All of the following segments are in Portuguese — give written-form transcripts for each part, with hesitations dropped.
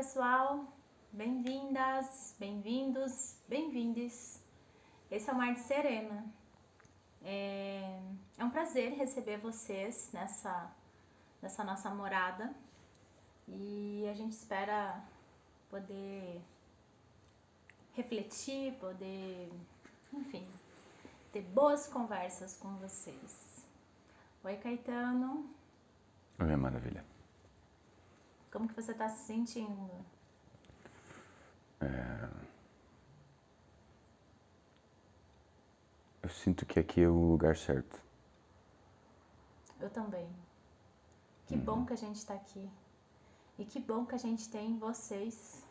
pessoal, bem-vindas, bem-vindos, bem-vindes. Esse é o Mar de Serena. É um prazer receber vocês nessa nossa morada e a gente espera poder refletir, enfim, ter boas conversas com vocês. Oi, Caetano. Oi, maravilha. Como que você está se sentindo? Eu sinto que aqui é o lugar certo. Eu também. Que bom que a gente está aqui. E que bom que a gente tem vocês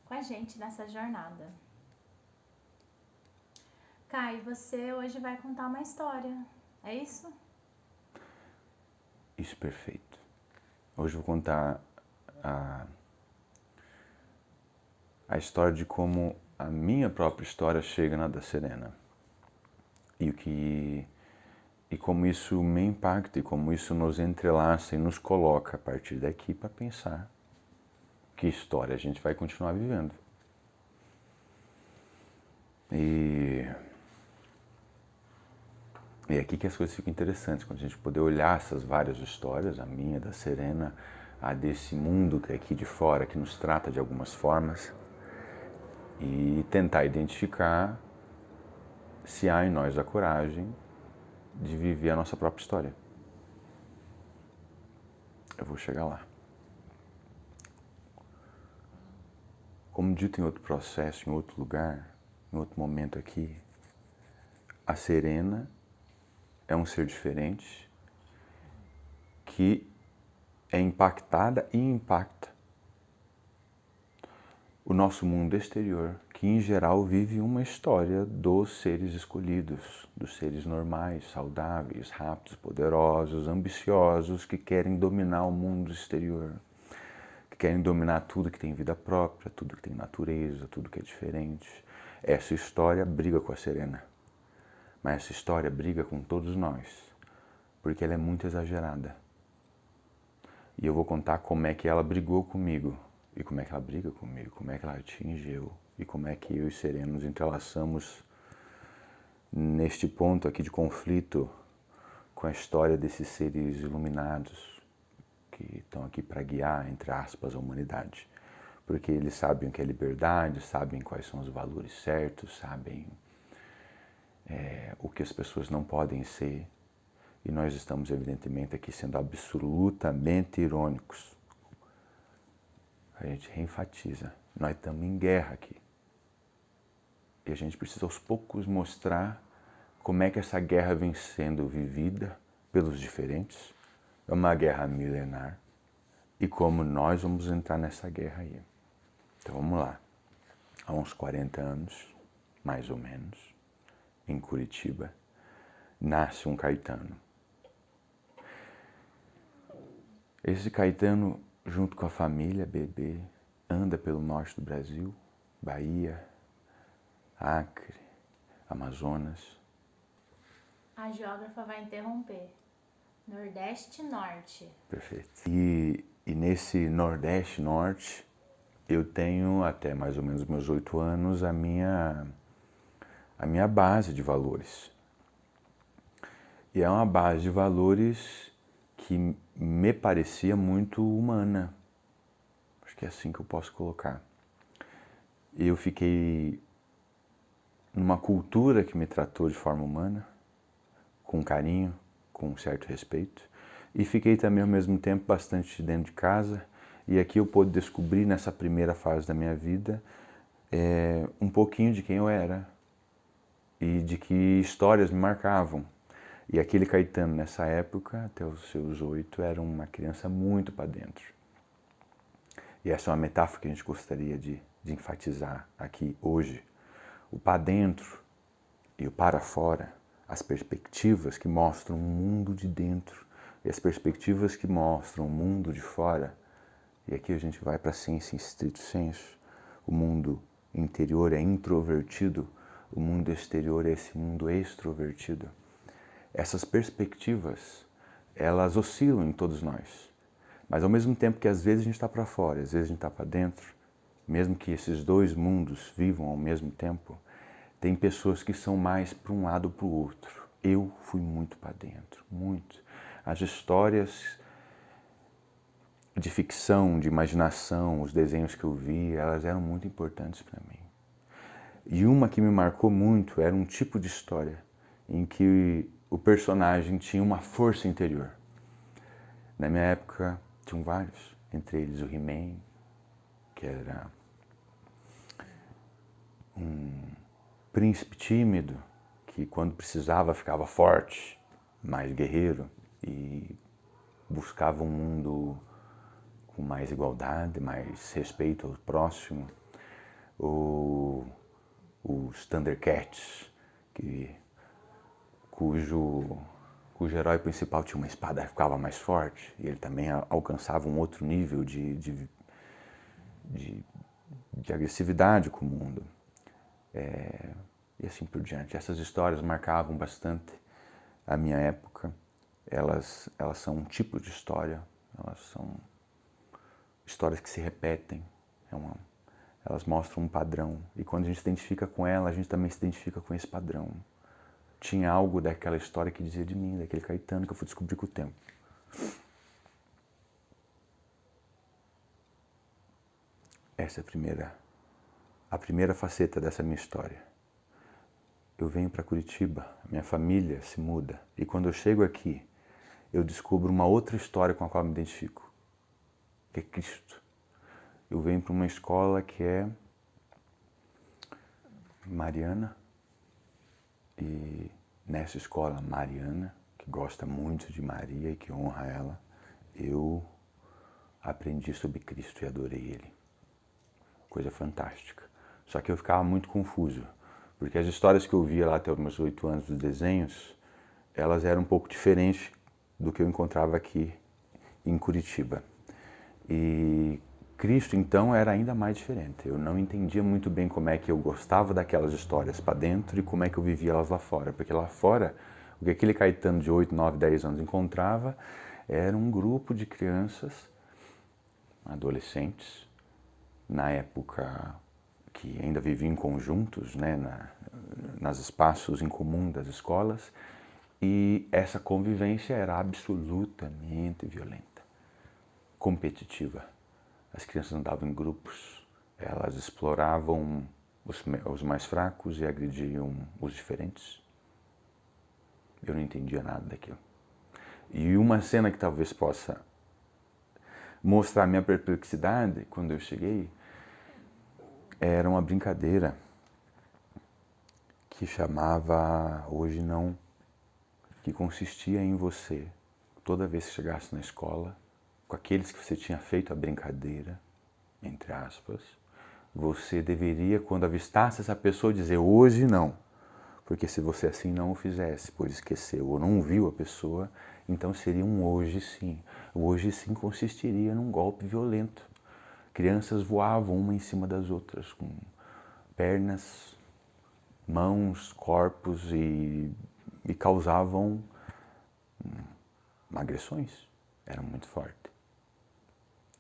com a gente nessa jornada. Kai, você hoje vai contar uma história, é isso? Isso, perfeito. Hoje eu vou contar a história de como a minha própria história chega na da Serena. E como isso me impacta e como isso nos entrelaça e nos coloca a partir daqui para pensar que história a gente vai continuar vivendo. E é aqui que as coisas ficam interessantes, quando a gente poder olhar essas várias histórias, a minha, da Serena, a desse mundo que é aqui de fora, que nos trata de algumas formas, e tentar identificar se há em nós a coragem de viver a nossa própria história. Eu vou chegar lá. Como dito em outro processo, em outro lugar, em outro momento aqui, a Serena é um ser diferente que é impactada e impacta o nosso mundo exterior, que em geral vive uma história dos seres escolhidos, dos seres normais, saudáveis, rápidos, poderosos, ambiciosos, que querem dominar o mundo exterior, que querem dominar tudo que tem vida própria, tudo que tem natureza, tudo que é diferente. Essa história briga com a Serena, mas essa história briga com todos nós, porque ela é muito exagerada. E eu vou contar como é que ela brigou comigo, e como é que ela briga comigo, como é que ela atinge eu, e como é que eu e Serena nos entrelaçamos neste ponto aqui de conflito com a história desses seres iluminados que estão aqui para guiar, entre aspas, a humanidade. Porque eles sabem o que é liberdade, sabem quais são os valores certos, sabem o que as pessoas não podem ser. E nós estamos, evidentemente, aqui sendo absolutamente irônicos. A gente reenfatiza. Nós estamos em guerra aqui. E a gente precisa aos poucos mostrar como é que essa guerra vem sendo vivida pelos diferentes. É uma guerra milenar. E como nós vamos entrar nessa guerra aí. Então vamos lá. Há uns 40 anos, mais ou menos, em Curitiba, nasce um Caetano. Esse Caetano, junto com a família, bebê, anda pelo norte do Brasil, Bahia, Acre, Amazonas. A geógrafa vai interromper. Nordeste e Norte. Perfeito. E nesse Nordeste Norte, eu tenho até mais ou menos meus 8 anos a minha base de valores. E é uma base de valores que me parecia muito humana. Acho que é assim que eu posso colocar. Eu fiquei numa cultura que me tratou de forma humana, com carinho, com um certo respeito. E fiquei também ao mesmo tempo bastante dentro de casa. E aqui eu pude descobrir nessa primeira fase da minha vida um pouquinho de quem eu era e de que histórias me marcavam. E aquele Caetano, nessa época, até os seus 8, era uma criança muito para dentro. E essa é uma metáfora que a gente gostaria de enfatizar aqui hoje. O para dentro e o para fora, as perspectivas que mostram o mundo de dentro e as perspectivas que mostram o mundo de fora. E aqui a gente vai para a ciência em estrito senso. O mundo interior é introvertido, o mundo exterior é esse mundo extrovertido. Essas perspectivas, elas oscilam em todos nós, Mas ao mesmo tempo que às vezes a gente está para fora, às vezes a gente está para dentro, mesmo que esses dois mundos vivam ao mesmo tempo, tem pessoas que são mais para um lado ou para o outro. Eu fui muito para dentro, muito. As histórias de ficção, de imaginação, os desenhos que eu vi, elas eram muito importantes para mim. E uma que me marcou muito era um tipo de história em que o personagem tinha uma força interior. Na minha época, tinham vários, entre eles o He-Man, que era um príncipe tímido, que quando precisava ficava forte, mais guerreiro, e buscava um mundo com mais igualdade, mais respeito ao próximo. Os Thundercats, cujo herói principal tinha uma espada que ficava mais forte, e ele também alcançava um outro nível de agressividade com o mundo. E assim por diante. Essas histórias marcavam bastante a minha época. Elas são um tipo de história, elas são histórias que se repetem, elas mostram um padrão. E quando a gente se identifica com ela, a gente também se identifica com esse padrão. Tinha algo daquela história que dizia de mim, daquele Caetano, que eu fui descobrir com o tempo. Essa é a primeira faceta dessa minha história. Eu venho para Curitiba, minha família se muda, e quando eu chego aqui, eu descubro uma outra história com a qual eu me identifico, que é Cristo. Eu venho para uma escola que é mariana, e nessa escola mariana, que gosta muito de Maria e que honra ela, eu aprendi sobre Cristo e adorei Ele. Coisa fantástica. Só que eu ficava muito confuso, porque as histórias que eu via lá até os meus 8 anos dos desenhos, elas eram um pouco diferentes do que eu encontrava aqui em Curitiba. E Cristo, então, era ainda mais diferente. Eu não entendia muito bem como é que eu gostava daquelas histórias para dentro e como é que eu vivia elas lá fora. Porque lá fora, o que aquele Caetano de 8, 9, 10 anos encontrava era um grupo de crianças, adolescentes, na época que ainda viviam conjuntos, né, nas espaços em comum das escolas, e essa convivência era absolutamente violenta, competitiva. As crianças andavam em grupos, elas exploravam os mais fracos e agrediam os diferentes. Eu não entendia nada daquilo. E uma cena que talvez possa mostrar minha perplexidade quando eu cheguei era uma brincadeira que chamava Hoje Não, que consistia em você, toda vez que chegasse na escola, com aqueles que você tinha feito a brincadeira, entre aspas, você deveria, quando avistasse essa pessoa, dizer hoje não. Porque se você assim não o fizesse, por esqueceu ou não viu a pessoa, então seria um hoje sim. O hoje sim consistiria num golpe violento. Crianças voavam uma em cima das outras, com pernas, mãos, corpos e causavam agressões. Era muito forte.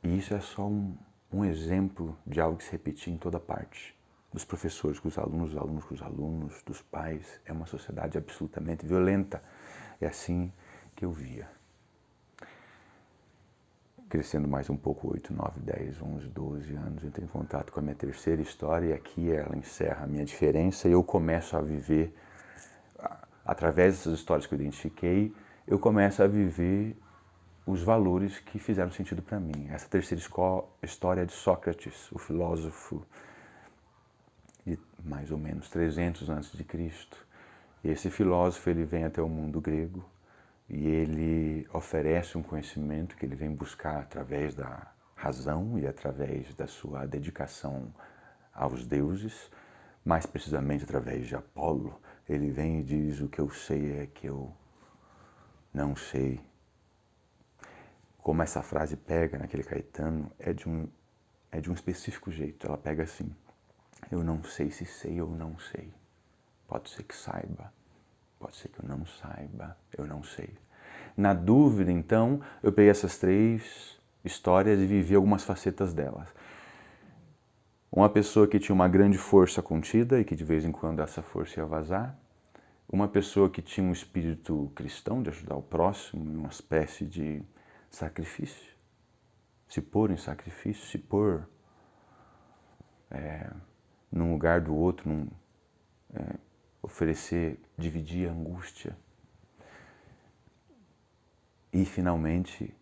E isso é só um exemplo de algo que se repetia em toda parte. Dos professores com os alunos com os alunos, dos pais. É uma sociedade absolutamente violenta. É assim que eu via. Crescendo mais um pouco, 8, 9, 10, 11, 12 anos, entrei em contato com a minha terceira história e aqui ela encerra a minha diferença e eu começo a viver, através dessas histórias que eu identifiquei, eu começo a viver os valores que fizeram sentido para mim. Essa terceira história é de Sócrates, o filósofo de mais ou menos 300 a.C. E esse filósofo ele vem até o mundo grego e ele oferece um conhecimento que ele vem buscar através da razão e através da sua dedicação aos deuses, mais precisamente através de Apolo. Ele vem e diz: o que eu sei é que eu não sei. Como essa frase pega naquele Caetano é de um específico jeito. Ela pega assim: eu não sei se sei ou não sei. Pode ser que saiba, pode ser que eu não saiba, eu não sei. Na dúvida, então, eu peguei essas 3 histórias e vivi algumas facetas delas. Uma pessoa que tinha uma grande força contida e que de vez em quando essa força ia vazar. Uma pessoa que tinha um espírito cristão de ajudar o próximo, uma espécie de sacrifício. Se pôr em sacrifício, se pôr num lugar do outro, oferecer, dividir a angústia. E finalmente,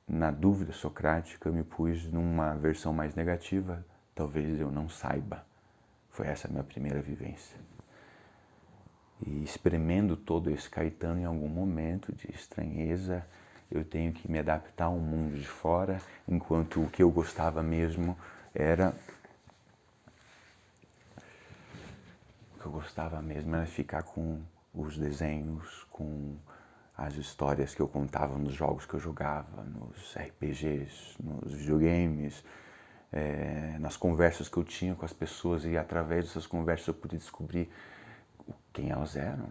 na dúvida socrática, eu me pus numa versão mais negativa, talvez eu não saiba. Foi essa a minha primeira vivência. E espremendo todo esse Caetano em algum momento de estranheza, eu tenho que me adaptar ao mundo de fora, enquanto o que eu gostava mesmo era... O que eu gostava mesmo era ficar com os desenhos, com as histórias que eu contava nos jogos que eu jogava, nos RPGs, nos videogames, nas conversas que eu tinha com as pessoas, e através dessas conversas eu podia descobrir quem elas eram.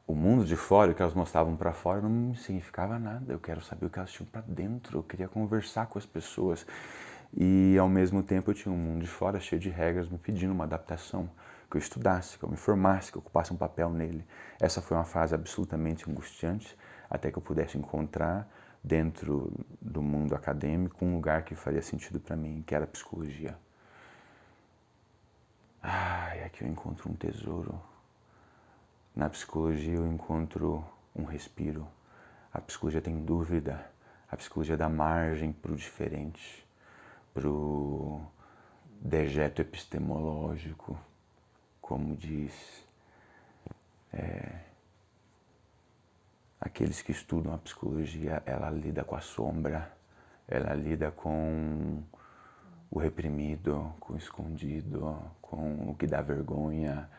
O mundo de fora, o que elas mostravam para fora, não me significava nada. Eu quero saber o que elas tinham para dentro, eu queria conversar com as pessoas. E ao mesmo tempo eu tinha um mundo de fora cheio de regras me pedindo uma adaptação, que eu estudasse, que eu me formasse, que eu ocupasse um papel nele. Essa foi uma fase absolutamente angustiante, até que eu pudesse encontrar dentro do mundo acadêmico um lugar que faria sentido para mim, que era a psicologia. E aqui eu encontro um tesouro. Na psicologia eu encontro um respiro. A psicologia tem dúvida, a psicologia dá margem para o diferente, para o dejeto epistemológico, como diz aqueles que estudam a psicologia. Ela lida com a sombra, ela lida com o reprimido, com o escondido, com o que dá vergonha.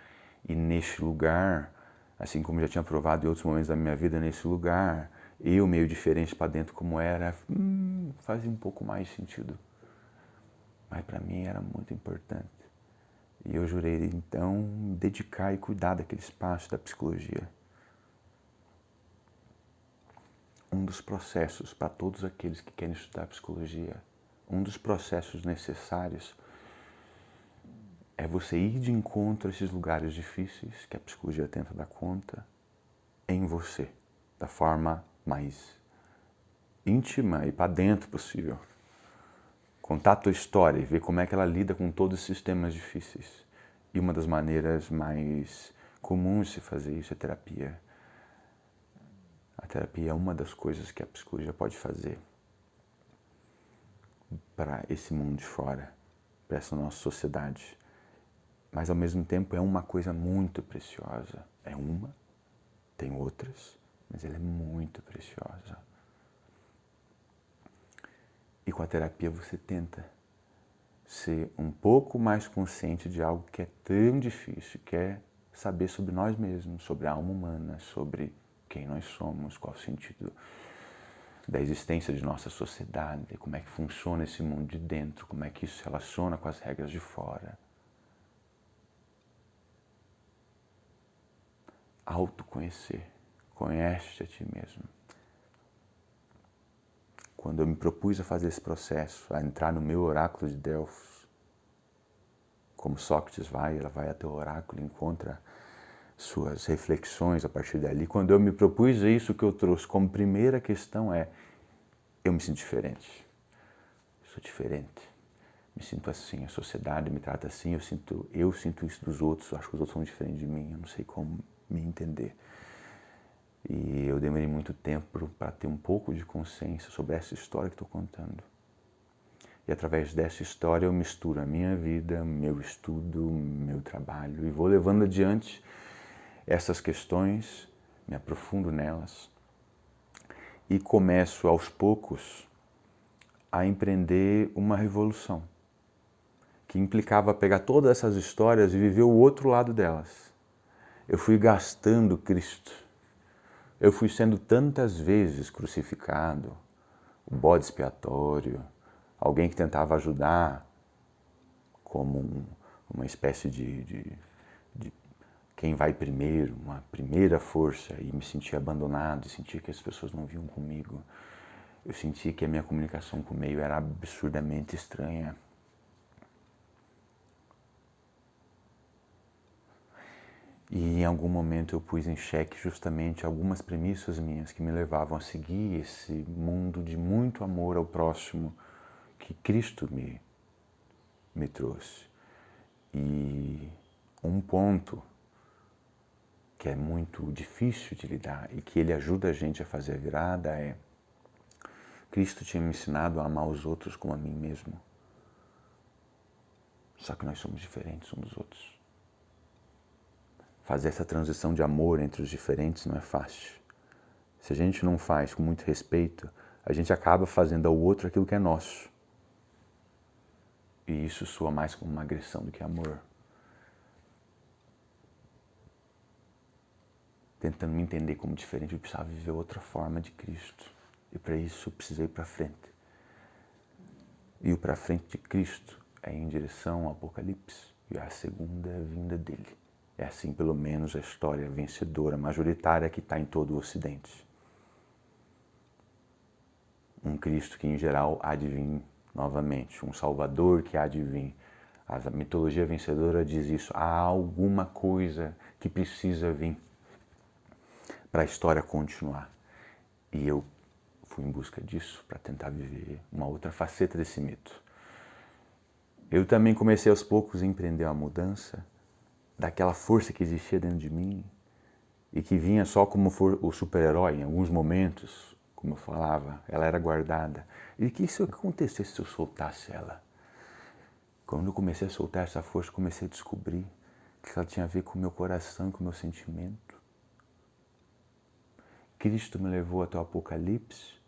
E neste lugar, assim como já tinha provado em outros momentos da minha vida, nesse lugar, eu meio diferente para dentro como era, fazia um pouco mais sentido. Mas para mim era muito importante. E eu jurei, então, dedicar e cuidar daquele espaço da psicologia. Um dos processos para todos aqueles que querem estudar psicologia, um dos processos necessários é você ir de encontro a esses lugares difíceis que a psicologia tenta dar conta em você, da forma mais íntima e para dentro possível. Contar a tua história e ver como é que ela lida com todos esses temas difíceis. E uma das maneiras mais comuns de se fazer isso é terapia. A terapia é uma das coisas que a psicologia pode fazer para esse mundo de fora, para essa nossa sociedade. Mas ao mesmo tempo é uma coisa muito preciosa. É uma, tem outras, mas ela é muito preciosa. E com a terapia você tenta ser um pouco mais consciente de algo que é tão difícil, que é saber sobre nós mesmos, sobre a alma humana, sobre quem nós somos, qual o sentido da existência de nossa sociedade, como é que funciona esse mundo de dentro, como é que isso se relaciona com as regras de fora. Autoconhecer, conhece a ti mesmo. Quando eu me propus a fazer esse processo, a entrar no meu oráculo de Delfos, como Sócrates vai, ela vai até o oráculo e encontra suas reflexões a partir dali. Quando eu me propus isso, o que eu trouxe como primeira questão é: eu me sinto diferente. Sou diferente. Me sinto assim, a sociedade me trata assim, eu sinto isso dos outros, eu acho que os outros são diferentes de mim, eu não sei como me entender. E eu demorei muito tempo para ter um pouco de consciência sobre essa história que estou contando. E através dessa história eu misturo a minha vida, meu estudo, meu trabalho e vou levando adiante essas questões, me aprofundo nelas e começo aos poucos a empreender uma revolução que implicava pegar todas essas histórias e viver o outro lado delas. Eu fui gastando Cristo. Eu fui sendo tantas vezes crucificado, o bode expiatório, alguém que tentava ajudar como uma espécie de quem vai primeiro, uma primeira força, e me sentia abandonado, sentia que as pessoas não vinham comigo. eu sentia que a minha comunicação com o meio era absurdamente estranha. E em algum momento eu pus em xeque justamente algumas premissas minhas que me levavam a seguir esse mundo de muito amor ao próximo que Cristo me trouxe. E um ponto que é muito difícil de lidar e que ele ajuda a gente a fazer a virada é: Cristo tinha me ensinado a amar os outros como a mim mesmo. Só que nós somos diferentes uns dos outros. Fazer essa transição de amor entre os diferentes não é fácil. Se a gente não faz com muito respeito, a gente acaba fazendo ao outro aquilo que é nosso. E isso soa mais como uma agressão do que amor. Tentando me entender como diferente, eu precisava viver outra forma de Cristo. E para isso eu precisei ir para frente. E o para frente de Cristo é em direção ao Apocalipse e à segunda vinda dele. É assim, pelo menos, a história vencedora, majoritária que está em todo o Ocidente. Um Cristo que, em geral, há de vir novamente. Um Salvador que há de vir. A mitologia vencedora diz isso. Há alguma coisa que precisa vir para a história continuar. E eu fui em busca disso para tentar viver uma outra faceta desse mito. Eu também comecei aos poucos a empreender uma mudança daquela força que existia dentro de mim e que vinha só como o super-herói em alguns momentos, como eu falava, ela era guardada. E que isso acontecesse se eu soltasse ela? Quando eu comecei a soltar essa força, comecei a descobrir que ela tinha a ver com o meu coração, com o meu sentimento. Cristo me levou até o Apocalipse.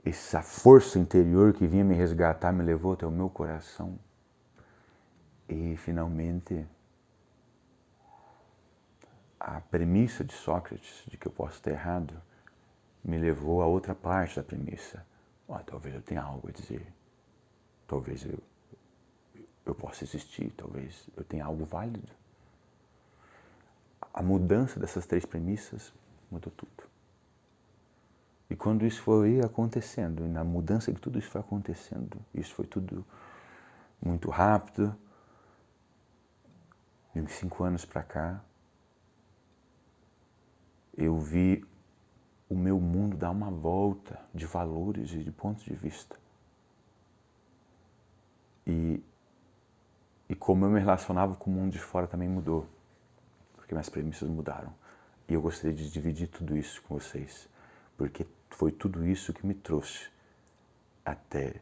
Essa força interior que vinha me resgatar me levou até o meu coração. E, finalmente, a premissa de Sócrates, de que eu posso estar errado, me levou a outra parte da premissa. Talvez eu tenha algo a dizer. Talvez eu possa existir. Talvez eu tenha algo válido. A mudança dessas três premissas mudou tudo. E quando isso foi acontecendo, e na mudança que tudo isso foi acontecendo, isso foi tudo muito rápido, de uns 5 anos para cá, eu vi o meu mundo dar uma volta de valores e de pontos de vista. E como eu me relacionava com o mundo de fora também mudou, porque minhas premissas mudaram. E eu gostaria de dividir tudo isso com vocês, porque foi tudo isso que me trouxe até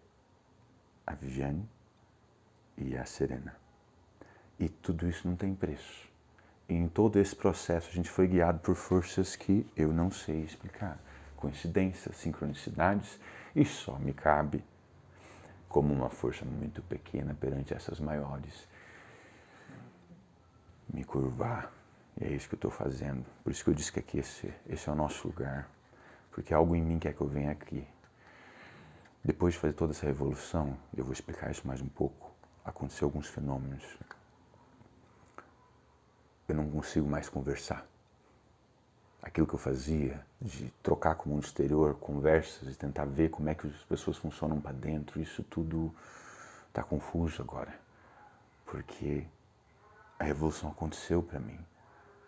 a Viviane e a Serena. E tudo isso não tem preço. E em todo esse processo a gente foi guiado por forças que eu não sei explicar. Coincidências, sincronicidades, e só me cabe, como uma força muito pequena perante essas maiores, me curvar. E é isso que eu estou fazendo. Por isso que eu disse que aqui esse é o nosso lugar. Porque algo em mim quer que eu venha aqui. Depois de fazer toda essa revolução, eu vou explicar isso mais um pouco, aconteceu alguns fenômenos. Eu não consigo mais conversar. Aquilo que eu fazia, de trocar com o mundo exterior, conversas, e tentar ver como é que as pessoas funcionam para dentro, isso tudo está confuso agora. Porque a revolução aconteceu para mim,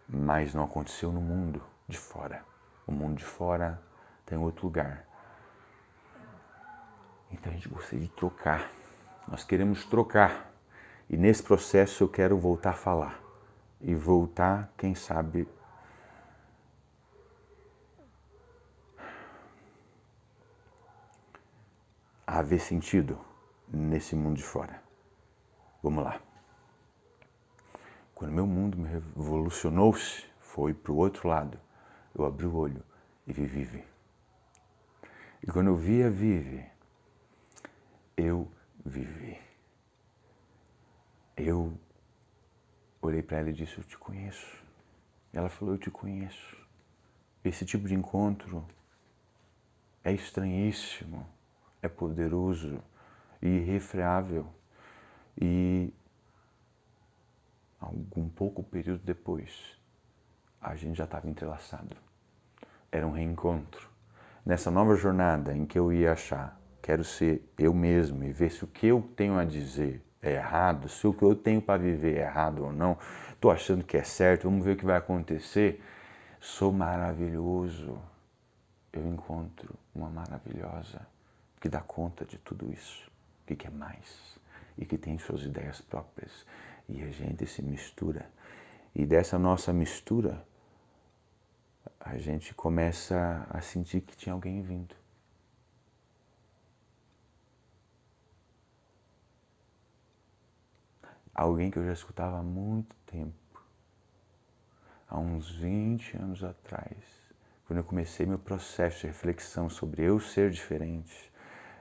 mas não aconteceu no mundo de fora. O mundo de fora tem outro lugar. Então a gente gostaria de trocar. Nós queremos trocar. E nesse processo eu quero voltar a falar. E voltar, quem sabe, a haver sentido nesse mundo de fora. Vamos lá. Quando meu mundo me revolucionou-se, foi para o outro lado. Eu abri o olho e vi Vivi. E quando eu vi a Vivi, eu vivi. Eu olhei para ela e disse, eu te conheço. Ela falou, eu te conheço. Esse tipo de encontro é estranhíssimo, é poderoso e irrefreável. E algum pouco período depois, a gente já estava entrelaçado. Era um reencontro. nessa nova jornada em que eu ia achar, quero ser eu mesmo e ver se o que eu tenho a dizer é errado, se o que eu tenho para viver é errado ou não, estou achando que é certo, vamos ver o que vai acontecer. Sou maravilhoso. Eu encontro uma maravilhosa que dá conta de tudo isso, que quer mais e que tem suas ideias próprias. E a gente se mistura. E dessa nossa mistura, a gente começa a sentir que tinha alguém vindo. Alguém que eu já escutava há muito tempo. Há uns 20 anos atrás, quando eu comecei meu processo de reflexão sobre eu ser diferente,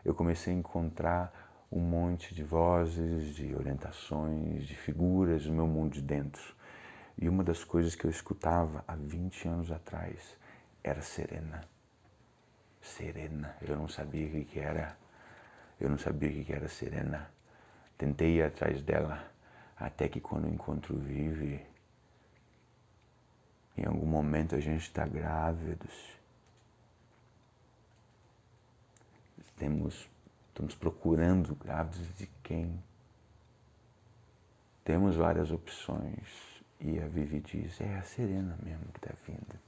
eu comecei a encontrar um monte de vozes, de orientações, de figuras no meu mundo de dentro. E uma das coisas que eu escutava há 20 anos atrás era Serena. Serena, eu não sabia o que era. Eu não sabia o que era Serena. Tentei ir atrás dela, até que quando o encontro vive, em algum momento a gente está grávidos. Estamos procurando grávidos de quem? Temos várias opções. E a Vivi diz, é a Serena mesmo que está vindo.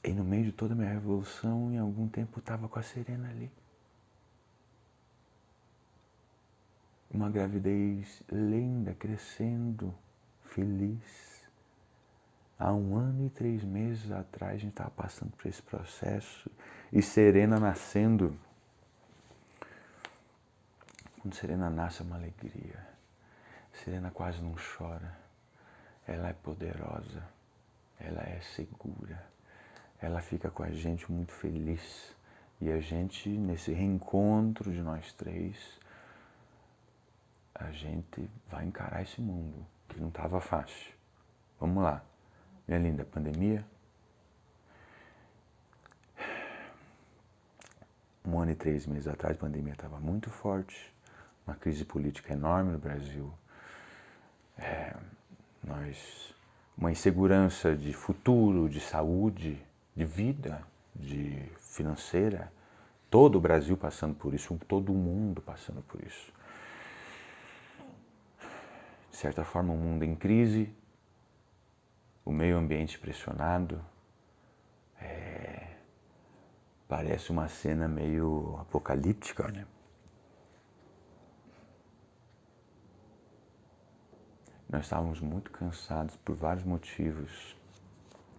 E no meio de toda a minha revolução, em algum tempo eu estava com a Serena ali. Uma gravidez linda, crescendo, feliz. Há 1 ano e 3 meses atrás a gente estava passando por esse processo. E Serena nascendo. Quando Serena nasce é uma alegria. Serena quase não chora. Ela é poderosa. Ela é segura. Ela fica com a gente muito feliz. E a gente, nesse reencontro de nós três, a gente vai encarar esse mundo, que não estava fácil. Vamos lá. Minha linda, pandemia. 1 ano e 3 meses atrás, a pandemia estava muito forte. Uma crise política enorme no Brasil. Uma insegurança de futuro, de saúde, de vida, de financeira. Todo o Brasil passando por isso, todo o mundo passando por isso. De certa forma, o mundo em crise, o meio ambiente pressionado. Parece uma cena meio apocalíptica, né? Nós estávamos muito cansados por vários motivos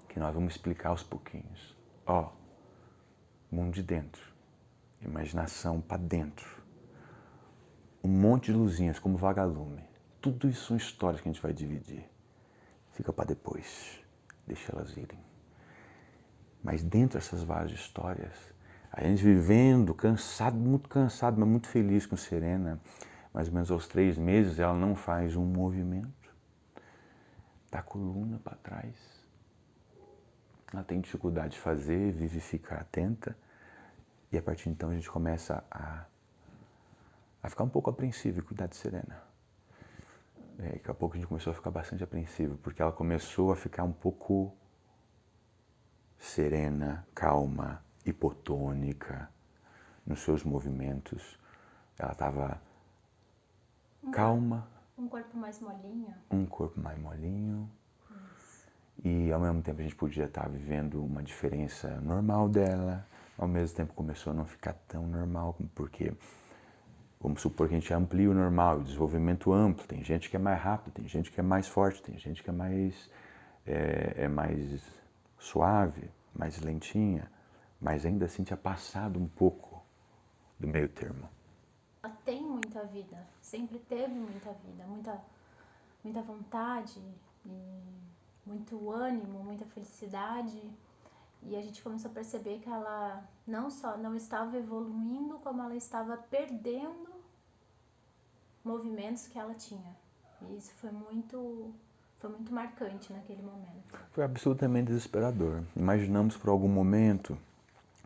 que nós vamos explicar aos pouquinhos. Mundo de dentro, imaginação para dentro, um monte de luzinhas como vagalume. Tudo isso são histórias que a gente vai dividir. Fica para depois, deixa elas irem. Mas dentro dessas várias histórias, a gente vivendo, cansado, mas muito feliz com Serena. Mais ou menos aos 3 meses ela não faz um movimento da coluna para trás. Ela tem dificuldade de fazer, vive ficar atenta. E a partir de então a gente começa a ficar um pouco apreensivo e cuidar de Serena. Daqui a pouco a gente começou a ficar bastante apreensivo, porque ela começou a ficar um pouco serena, calma, hipotônica nos seus movimentos. Ela estava calma. Um corpo mais molinho. Um corpo mais molinho. Isso. E ao mesmo tempo a gente podia estar vivendo uma diferença normal dela. Ao mesmo tempo começou a não ficar tão normal, porque vamos supor que a gente amplia o normal, o desenvolvimento amplo. Tem gente que é mais rápido, tem gente que é mais forte, tem gente que é mais suave, mais lentinha, mas ainda assim tinha passado um pouco do meio termo. Ela tem muita vida, sempre teve muita vida, muita vontade, e muito ânimo, muita felicidade. E a gente começou a perceber que ela não só não estava evoluindo, como ela estava perdendo movimentos que ela tinha. E isso foi muito marcante naquele momento. Foi absolutamente desesperador. Imaginamos por algum momento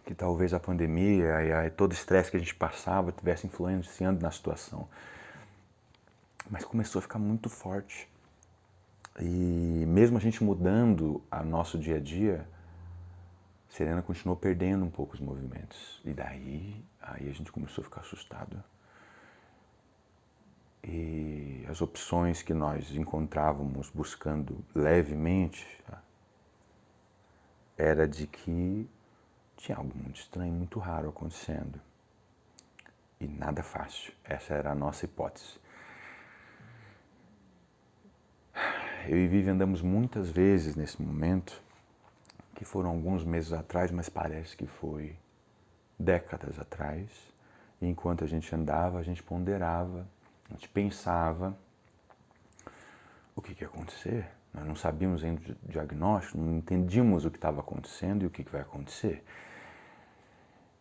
que talvez a pandemia e todo o estresse que a gente passava estivesse influenciando na situação. Mas começou a ficar muito forte. E mesmo a gente mudando a nosso dia a dia, Serena continuou perdendo um pouco os movimentos. E daí, aí a gente começou a ficar assustado. E as opções que nós encontrávamos buscando levemente era de que tinha algo muito estranho, muito raro acontecendo. E nada fácil. Essa era a nossa hipótese. Eu e Vivi andamos muitas vezes nesse momento, que foram alguns meses atrás, mas parece que foi décadas atrás. E enquanto a gente andava, a gente ponderava, a gente pensava o que ia acontecer. Nós não sabíamos ainda o diagnóstico, não entendíamos o que estava acontecendo e o que vai acontecer.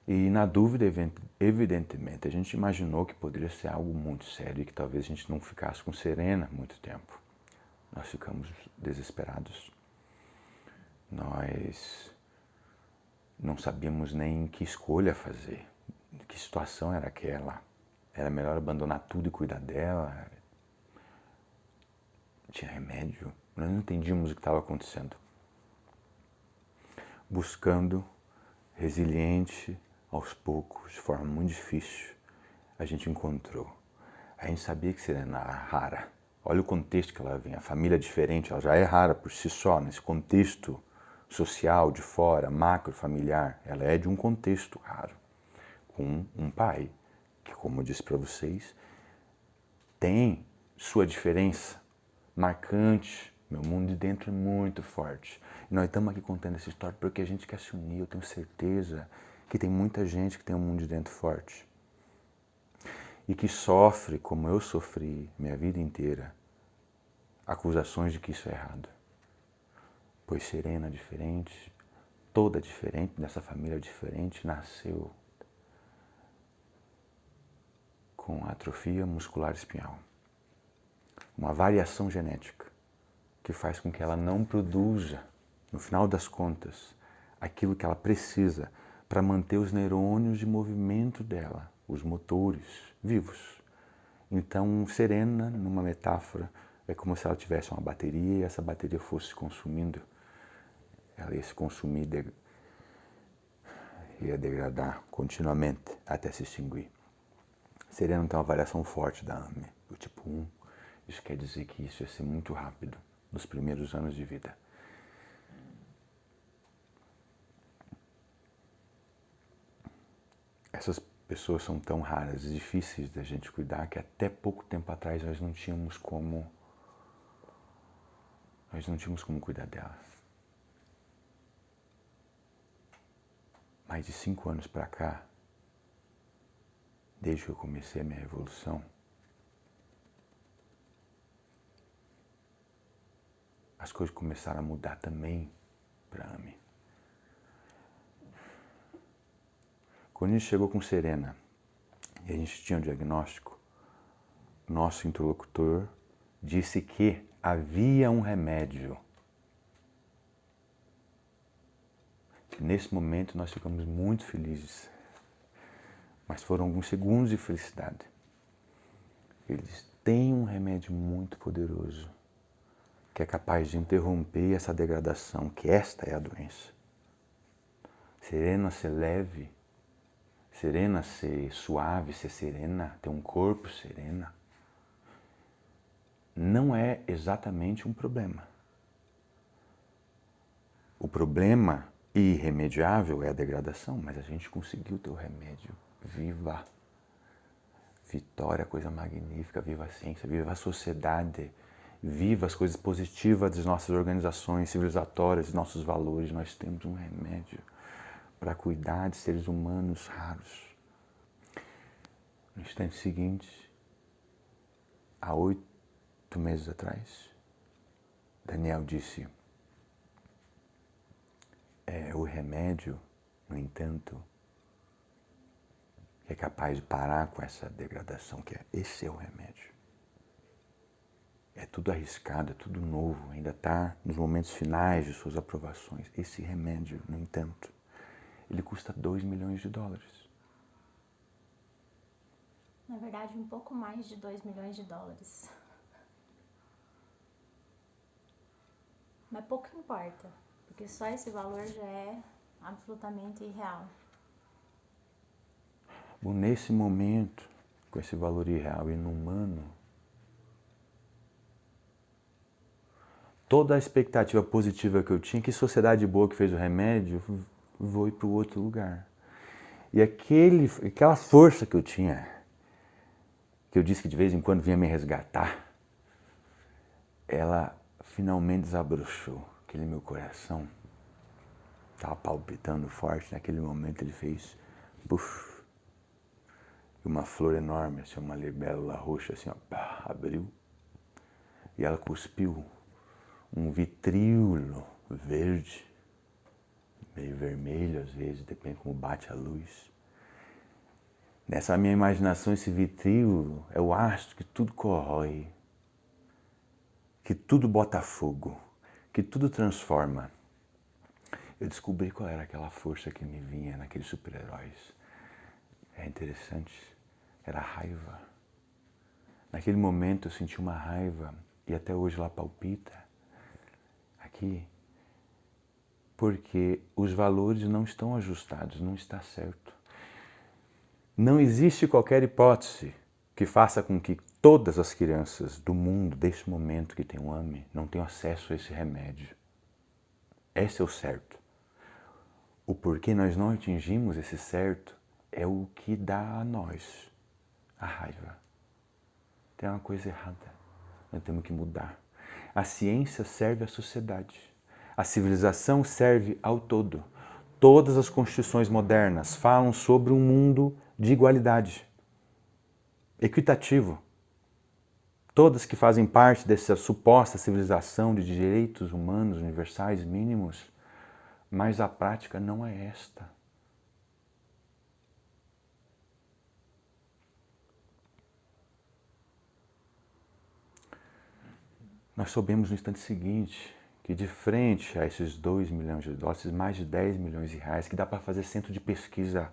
E na dúvida, evidentemente, a gente imaginou que poderia ser algo muito sério e que talvez a gente não ficasse com Serena muito tempo. Nós ficamos desesperados. Nós não sabíamos nem que escolha fazer, que situação era aquela. Era melhor abandonar tudo e cuidar dela. Tinha remédio. Nós não entendíamos o que estava acontecendo. Buscando, resiliente, aos poucos, de forma muito difícil, a gente encontrou. A gente sabia que Serena era rara. Olha o contexto que ela vem. A família é diferente, ela já é rara por si só, nesse contexto social de fora, macro, familiar. Ela é de um contexto raro, com um pai que, como eu disse para vocês, tem sua diferença marcante. Meu mundo de dentro é muito forte. E nós estamos aqui contando essa história porque a gente quer se unir. Eu tenho certeza que tem muita gente que tem um mundo de dentro forte. E que sofre, como eu sofri minha vida inteira, acusações de que isso é errado. Pois Serena, diferente, toda diferente, dessa família diferente, nasceu com atrofia muscular espinhal. Uma variação genética que faz com que ela não produza, no final das contas, aquilo que ela precisa para manter os neurônios de movimento dela, os motores, vivos. Então, Serena, numa metáfora, é como se ela tivesse uma bateria e essa bateria fosse se consumindo. Ela ia se consumir, ia degradar continuamente até se extinguir. Serena tem uma variação forte da AME, do tipo 1. Isso quer dizer que isso ia ser muito rápido nos primeiros anos de vida. Essas pessoas são tão raras e difíceis da gente cuidar que até pouco tempo atrás nós não tínhamos como cuidar delas. Mais de 5 anos para cá, desde que eu comecei a minha revolução, as coisas começaram a mudar também para a AME. Quando a gente chegou com Serena e a gente tinha um diagnóstico, nosso interlocutor disse que havia um remédio. Nesse momento nós ficamos muito felizes, mas foram alguns segundos de felicidade. Ele disse, tem um remédio muito poderoso que é capaz de interromper essa degradação, que esta é a doença. Serena ser leve, Serena ser suave, ser serena, ter um corpo serena, não é exatamente um problema. O problema irremediável é a degradação, mas a gente conseguiu ter o remédio. Viva! Vitória, coisa magnífica, viva a ciência, viva a sociedade, viva as coisas positivas das nossas organizações civilizatórias, dos nossos valores. Nós temos um remédio para cuidar de seres humanos raros. No instante seguinte, há 8 meses atrás, Daniel disse, o remédio, no entanto, é capaz de parar com essa degradação, esse é o remédio. É tudo arriscado, é tudo novo, ainda está nos momentos finais de suas aprovações. Esse remédio, no entanto, ele custa 2 milhões de dólares. Na verdade, um pouco mais de 2 milhões de dólares. Mas pouco importa, porque só esse valor já é absolutamente irreal. Bom, nesse momento, com esse valor irreal e inumano, toda a expectativa positiva que eu tinha, que sociedade boa que fez o remédio, foi para o outro lugar. E aquela força que eu tinha, que eu disse que de vez em quando vinha me resgatar, ela finalmente desabrochou. Aquele meu coração estava palpitando forte, naquele momento ele fez buf, e uma flor enorme, assim, uma libélula roxa, assim, ó, pá, abriu, e ela cuspiu um vitríolo verde, meio vermelho às vezes, depende como bate a luz. Nessa minha imaginação, esse vitríolo é o astro que tudo corrói, que tudo bota fogo, que tudo transforma. Eu descobri qual era aquela força que me vinha naqueles super-heróis. É interessante, era a raiva. Naquele momento eu senti uma raiva, e até hoje ela palpita aqui, porque os valores não estão ajustados, não está certo. Não existe qualquer hipótese que faça com que todas as crianças do mundo, desse momento que tem um AME, não tenham acesso a esse remédio. Esse é o certo. O porquê nós não atingimos esse certo é o que dá a nós a raiva. Tem uma coisa errada, nós temos que mudar. A ciência serve à sociedade, a civilização serve ao todo. Todas as constituições modernas falam sobre um mundo de igualdade, equitativo. Todas que fazem parte dessa suposta civilização de direitos humanos universais mínimos, mas a prática não é esta. Nós soubemos no instante seguinte que de frente a esses 2 milhões de dólares, mais de 10 milhões de reais, que dá para fazer centro de pesquisa,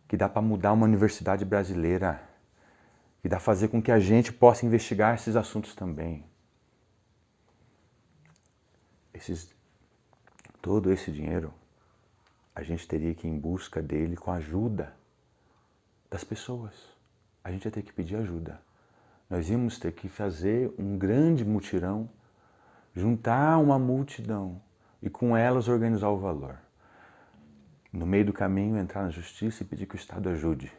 que dá para mudar uma universidade brasileira, que dá para fazer com que a gente possa investigar esses assuntos também. Todo esse dinheiro, a gente teria que ir em busca dele com a ajuda das pessoas. A gente ia ter que pedir ajuda. Nós íamos ter que fazer um grande mutirão, juntar uma multidão e com elas organizar o valor. No meio do caminho, entrar na justiça e pedir que o Estado ajude.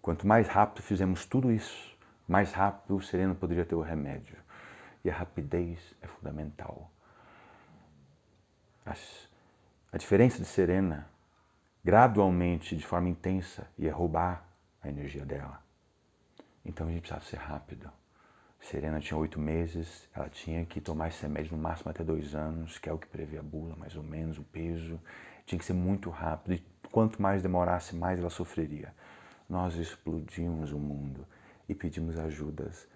Quanto mais rápido fizemos tudo isso, mais rápido o Serena poderia ter o remédio. E a rapidez é fundamental. A diferença de Serena, gradualmente, de forma intensa, ia roubar a energia dela. Então a gente precisava ser rápido. Serena tinha 8 meses, ela tinha que tomar esse remédio no máximo até 2 anos, que é o que prevê a bula, mais ou menos, o peso. Tinha que ser muito rápido e quanto mais demorasse, mais ela sofreria. Nós explodimos o mundo e pedimos ajudas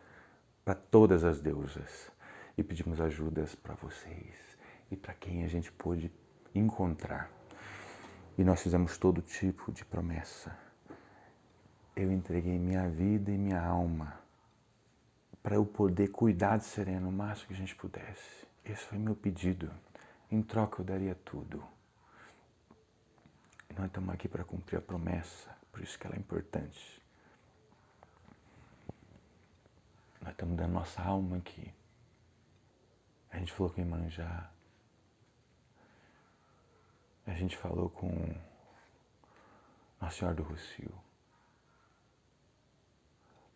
para todas as deusas. E pedimos ajudas para vocês e para quem a gente pôde encontrar. E nós fizemos todo tipo de promessa. Eu entreguei minha vida e minha alma para eu poder cuidar de Serena o máximo que a gente pudesse. Esse foi meu pedido. Em troca eu daria tudo. E nós estamos aqui para cumprir a promessa, por isso que ela é importante. Nós estamos dando nossa alma aqui. A gente falou com Iemanjá. A gente falou com Nossa Senhora do Rocio.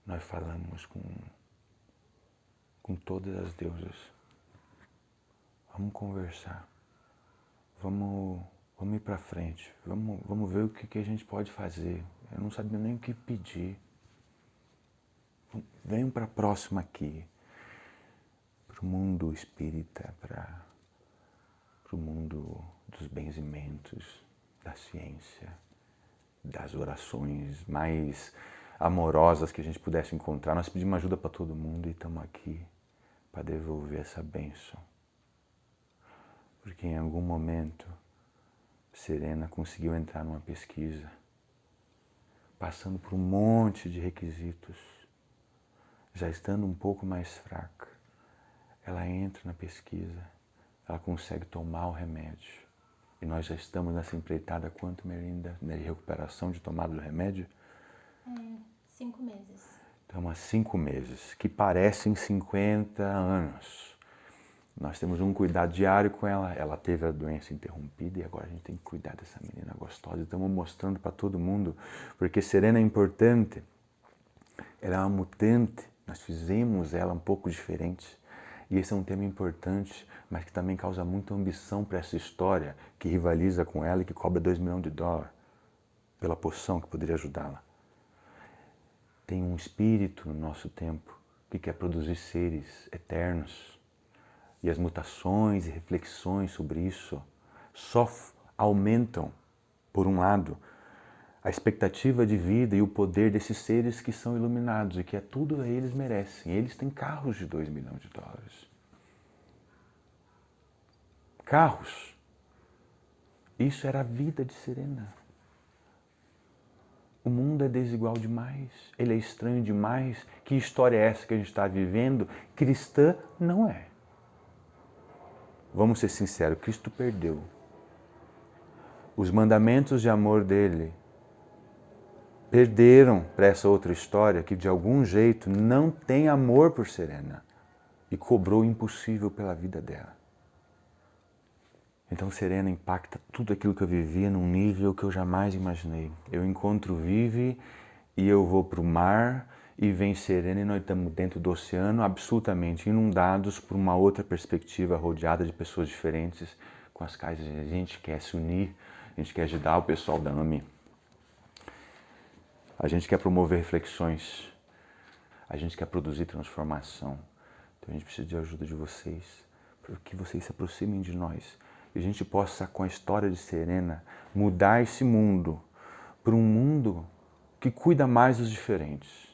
Nós falamos com todas as deusas. Vamos conversar. Vamos ir para frente. Vamos ver o que a gente pode fazer. Eu não sabia nem o que pedir. Venham para próximo aqui. Para o mundo espírita, para o mundo dos benzimentos, da ciência, das orações mais amorosas que a gente pudesse encontrar. Nós pedimos ajuda para todo mundo e estamos aqui para devolver essa bênção. Porque em algum momento Serena conseguiu entrar numa pesquisa, passando por um monte de requisitos, já estando um pouco mais fraca. ela entra na pesquisa, ela consegue tomar o remédio. E nós já estamos nessa empreitada há quanto, Melinda, de recuperação de tomada do remédio? 5 meses. Então, há 5 meses, que parecem 50 anos. Nós temos um cuidado diário com ela. Ela teve a doença interrompida e agora a gente tem que cuidar dessa menina gostosa. Estamos mostrando para todo mundo, porque Serena é importante. Ela é uma mutante, nós fizemos ela um pouco diferente. E esse é um tema importante, mas que também causa muita ambição para essa história, que rivaliza com ela e que cobra $2 milhões pela poção que poderia ajudá-la. Tem um espírito no nosso tempo que quer produzir seres eternos. E as mutações e reflexões sobre isso só aumentam, por um lado, a expectativa de vida e o poder desses seres que são iluminados e que é tudo que eles merecem. Eles têm carros de $2 milhões. Carros. Isso era a vida de Serena. O mundo é desigual demais, ele é estranho demais. Que história é essa que a gente está vivendo? Cristã não é. Vamos ser sinceros, Cristo perdeu. Os mandamentos de amor dele perderam para essa outra história que de algum jeito não tem amor por Serena e cobrou o impossível pela vida dela. Então Serena impacta tudo aquilo que eu vivia num nível que eu jamais imaginei. Eu encontro Vivi e eu vou para o mar e vem Serena e nós estamos dentro do oceano absolutamente inundados por uma outra perspectiva, rodeada de pessoas diferentes com as quais a gente quer se unir, a gente quer ajudar o pessoal da AMI. A gente quer promover reflexões, a gente quer produzir transformação. Então a gente precisa de ajuda de vocês, para que vocês se aproximem de nós. E a gente possa, com a história de Serena, mudar esse mundo para um mundo que cuida mais dos diferentes.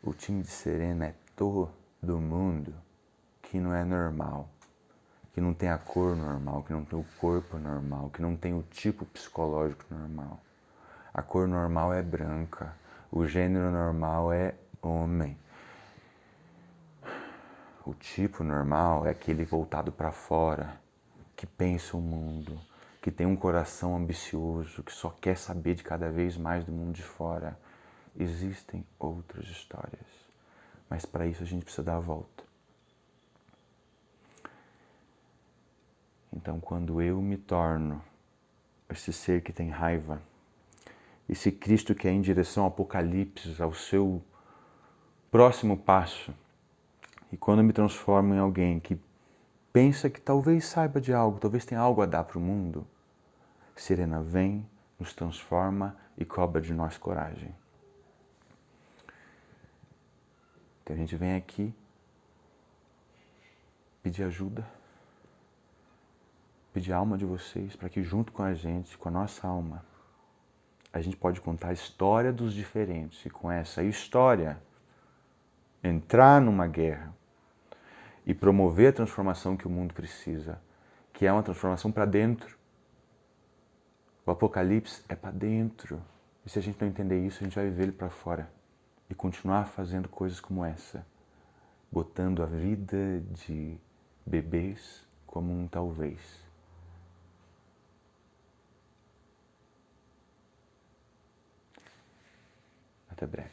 O time de Serena é todo mundo que não é normal, que não tem a cor normal, que não tem o corpo normal, que não tem o tipo psicológico normal. A cor normal é branca, o gênero normal é homem. O tipo normal é aquele voltado para fora, que pensa o mundo, que tem um coração ambicioso, que só quer saber de cada vez mais do mundo de fora. Existem outras histórias, mas para isso a gente precisa dar a volta. Então, quando eu me torno esse ser que tem raiva, esse Cristo que é em direção ao Apocalipse, ao seu próximo passo, e quando eu me transformo em alguém que pensa que talvez saiba de algo, talvez tenha algo a dar para o mundo, Serena vem, nos transforma e cobra de nós coragem. Então a gente vem aqui pedir ajuda, pedir a alma de vocês para que junto com a gente, com a nossa alma, a gente pode contar a história dos diferentes e com essa história entrar numa guerra e promover a transformação que o mundo precisa, que é uma transformação para dentro. O Apocalipse é para dentro. E se a gente não entender isso, a gente vai viver ele para fora e continuar fazendo coisas como essa, botando a vida de bebês como um talvez. Até breve.